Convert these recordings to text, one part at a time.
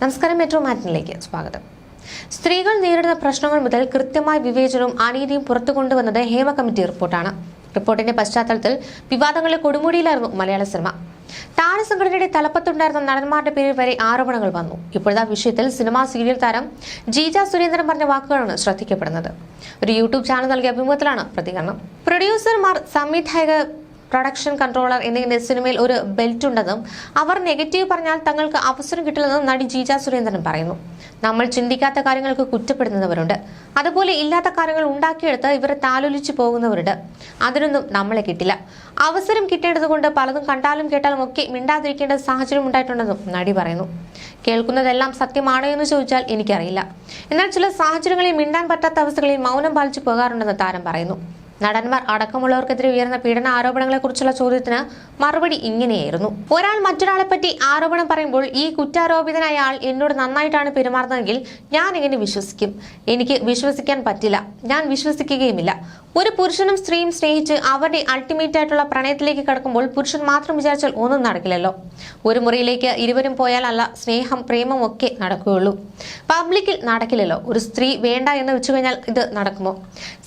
നമസ്കാരം, മെട്രോ മാറ്റിനിലേക്ക് സ്വാഗതം. സ്ത്രീകൾ നേരിടുന്ന പ്രശ്നങ്ങൾ മുതൽ കൃത്യമായ വിവേചനവും അനീതിയും പുറത്തു കൊണ്ടുവന്നത് ഹേമ കമ്മിറ്റി റിപ്പോർട്ടാണ്. റിപ്പോർട്ടിന്റെ പശ്ചാത്തലത്തിൽ വിവാദങ്ങളുടെ കൊടുമുടിയിലായിരുന്നു മലയാള സിനിമ. താരസംഘടനയുടെ തലപ്പത്തുണ്ടായിരുന്ന നടന്മാരുടെ പേരിൽ വരെ ആരോപണങ്ങൾ വന്നു. ഇപ്പോഴത്തെ വിഷയത്തിൽ സിനിമാ സീരിയൽ താരം ജീജ സുരേന്ദ്രൻ പറഞ്ഞ വാക്കുകളാണ് ശ്രദ്ധിക്കപ്പെടുന്നത്. ഒരു യൂട്യൂബ് ചാനൽ നൽകിയ അഭിമുഖത്തിലാണ് പ്രതികരണം. പ്രൊഡ്യൂസർമാർ, സംവിധായകർ, പ്രൊഡക്ഷൻ കൺട്രോളർ എന്നിങ്ങനെ സിനിമയിൽ ഒരു ബെൽറ്റ് ഉണ്ടെന്നും അവർ നെഗറ്റീവ് പറഞ്ഞാൽ തങ്ങൾക്ക് അവസരം കിട്ടില്ലെന്നും നടി ജീജ സുരേന്ദ്രൻ പറയുന്നു. നമ്മൾ ചിന്തിക്കാത്ത കാര്യങ്ങൾക്ക് കുറ്റപ്പെടുന്നവരുണ്ട്, അതുപോലെ ഇല്ലാത്ത കാര്യങ്ങൾ ഉണ്ടാക്കിയെടുത്ത് ഇവരെ താലോലിച്ചു പോകുന്നവരുണ്ട്. അതിനൊന്നും നമ്മളെ കിട്ടില്ല. അവസരം കിട്ടേണ്ടതുകൊണ്ട് പലതും കണ്ടാലും കേട്ടാലും ഒക്കെ മിണ്ടാതിരിക്കേണ്ട സാഹചര്യം ഉണ്ടായിട്ടുണ്ടെന്നും നടി പറയുന്നു. കേൾക്കുന്നതെല്ലാം സത്യമാണോ എന്ന് ചോദിച്ചാൽ എനിക്കറിയില്ല. എന്നാൽ ചില സാഹചര്യങ്ങളിൽ മിണ്ടാൻ പറ്റാത്ത അവസ്ഥകളിൽ മൗനം പാലിച്ചു പോകാറുണ്ടെന്ന് താരം പറയുന്നു. നടന്മാർ അടക്കമുള്ളവർക്കെതിരെ ഉയർന്ന പീഡന ആരോപണങ്ങളെ കുറിച്ചുള്ള ചോദ്യത്തിന് മറുപടി ഇങ്ങനെയായിരുന്നു: ഒരാൾ മറ്റൊരാളെ പറ്റി ആരോപണം പറയുമ്പോൾ ഈ കുറ്റാരോപിതനായ ആൾ എന്നോട് നന്നായിട്ടാണ് പെരുമാറുന്നതെങ്കിൽ ഞാൻ എങ്ങനെ വിശ്വസിക്കും? എനിക്ക് വിശ്വസിക്കാൻ പറ്റില്ല, ഞാൻ വിശ്വസിക്കുകയുമില്ല. ഒരു പുരുഷനും സ്ത്രീയും സ്നേഹിച്ച് അവരുടെ അൾട്ടിമേറ്റ് ആയിട്ടുള്ള പ്രണയത്തിലേക്ക് കടക്കുമ്പോൾ പുരുഷൻ മാത്രം വിചാരിച്ചാൽ ഒന്നും നടക്കില്ലല്ലോ. ഒരു മുറിയിലേക്ക് ഇരുവരും പോയാലല്ല സ്നേഹം പ്രേമം ഒക്കെ നടക്കുകയുള്ളൂ. പബ്ലിക്കിൽ നടക്കില്ലല്ലോ. ഒരു സ്ത്രീ വേണ്ട എന്ന് വെച്ചു കഴിഞ്ഞാൽ ഇത് നടക്കുമോ?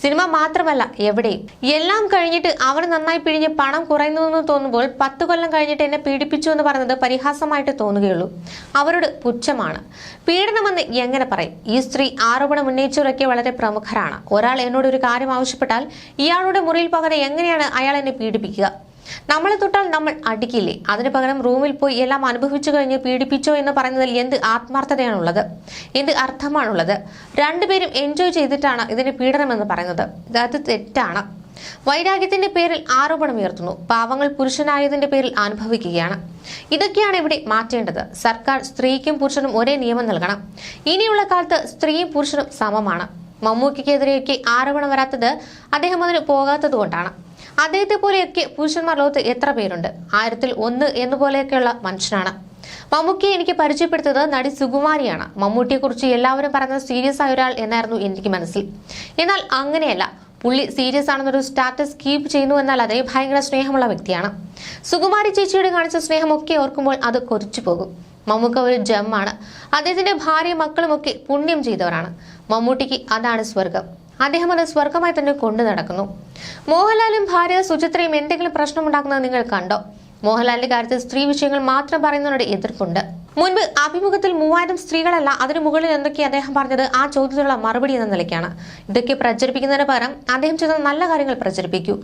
സിനിമ മാത്രമല്ല, എവിടെയും. എല്ലാം കഴിഞ്ഞിട്ട് അവർ നന്നായി പിഴിഞ്ഞ് പണം കുറയുന്നു തോന്നുമ്പോൾ 10 കൊല്ലം കഴിഞ്ഞിട്ട് എന്നെ പീഡിപ്പിച്ചു എന്ന് പറയുന്നത് പരിഹാസമായിട്ട് തോന്നുകയുള്ളൂ. അവരോട് പുച്ഛമാണ്. പീഡനമെന്ന് എങ്ങനെ പറയും? ഈ സ്ത്രീ ആരോപണം ഉന്നയിച്ചവരൊക്കെ വളരെ പ്രമുഖരാണ്. ഒരാൾ എന്നോട് ഒരു കാര്യം ആവശ്യപ്പെട്ടാൽ ഇയാളുടെ മുറിയിൽ പകരം എങ്ങനെയാണ് അയാൾ എന്നെ പീഡിപ്പിക്കുക? നമ്മളെ തൊട്ടാൽ നമ്മൾ അടിക്കില്ലേ? അതിന് പകരം റൂമിൽ പോയി എല്ലാം അനുഭവിച്ചു കഴിഞ്ഞ് പീഡിപ്പിച്ചോ എന്ന് പറയുന്നതിൽ എന്ത് ആത്മാർത്ഥതയാണുള്ളത്? എന്ത് അർത്ഥമാണുള്ളത്? രണ്ടുപേരും എൻജോയ് ചെയ്തിട്ടാണ് ഇതിന് പീഡനമെന്ന് പറയുന്നത്. അത് തെറ്റാണ്. വൈരാഗ്യത്തിന്റെ പേരിൽ ആരോപണം ഉയർത്തുന്നു. പാവങ്ങൾ പുരുഷനായതിന്റെ പേരിൽ അനുഭവിക്കുകയാണ്. ഇതൊക്കെയാണ് ഇവിടെ മാറ്റേണ്ടത്. സർക്കാർ സ്ത്രീക്കും പുരുഷനും ഒരേ നിയമം നൽകണം. ഇനിയുള്ള കാലത്ത് സ്ത്രീയും പുരുഷനും സമമാണ്. മമ്മൂക്കയ്ക്കെതിരെയൊക്കെ ആരോപണം വരാത്തത് അദ്ദേഹം അതിന് പോകാത്തത് കൊണ്ടാണ്. അദ്ദേഹത്തെ പോലെയൊക്കെ പുരുഷന്മാർ ലോകത്ത് എത്ര പേരുണ്ട്? 1000-1 എന്നുപോലെയൊക്കെയുള്ള മനുഷ്യനാണ്. മമ്മൂക്കിയെ എനിക്ക് പരിചയപ്പെടുത്തത് നടി സുകുമാരിയാണ്. മമ്മൂട്ടിയെ കുറിച്ച് എല്ലാവരും പറയുന്നത് സീരിയസ് ആയ ഒരാൾ എന്നായിരുന്നു എനിക്ക് മനസ്സിൽ. എന്നാൽ അങ്ങനെയല്ല. പുള്ളി സീരിയസ് ആണെന്നൊരു സ്റ്റാറ്റസ് കീപ്പ് ചെയ്യുന്നു എന്നല്ലാതെ ഭയങ്കര സ്നേഹമുള്ള വ്യക്തിയാണ്. സുകുമാരി ചേച്ചിയോട് കാണിച്ച സ്നേഹമൊക്കെ ഓർക്കുമ്പോൾ അത് കൊതിച്ചു പോകും. മമ്മൂക്ക ഒരു ജമ്മാണ്. അദ്ദേഹത്തിന്റെ ഭാര്യയും മക്കളും ഒക്കെ പുണ്യം ചെയ്തവരാണ്. മമ്മൂട്ടിക്ക് അതാണ് സ്വർഗം. അദ്ദേഹം അത് സ്വർഗമായി തന്നെ കൊണ്ടു നടക്കുന്നു. മോഹൻലാലും ഭാര്യ സുചിത്രയും എന്തെങ്കിലും പ്രശ്നമുണ്ടാക്കുന്നത് നിങ്ങൾ കണ്ടോ? മോഹൻലാലിന്റെ കാര്യത്തിൽ സ്ത്രീ വിഷയങ്ങൾ മാത്രം പറയുന്നവരുടെ എതിർപ്പുണ്ട്. മുൻപ് അഭിമുഖത്തിൽ 3000 സ്ത്രീകളല്ല അതിനു മുകളിൽ എന്തൊക്കെ അദ്ദേഹം പറഞ്ഞത് ആ ചോദ്യത്തിനുള്ള മറുപടി എന്ന നിലയ്ക്കാണ്. ഇതൊക്കെ പ്രചരിപ്പിക്കുന്നതിന് പകരം അദ്ദേഹം ചെയ്ത നല്ല കാര്യങ്ങൾ പ്രചരിപ്പിക്കൂ.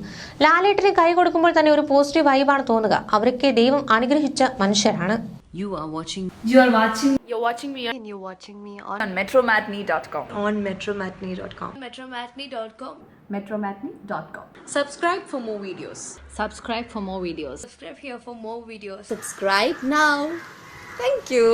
ലാലേട്ടന് കൈ കൊടുക്കുമ്പോൾ തന്നെ ഒരു പോസിറ്റീവ് വൈബാണ് തോന്നുക. അവരൊക്കെ ദൈവം അനുഗ്രഹിച്ച മനുഷ്യരാണ്. You're watching me and you're watching me on metromatney.com. on metromatney.com. metromatney.com. Subscribe for more videos. Subscribe for more videos. Subscribe here for more videos. Subscribe now. Thank you.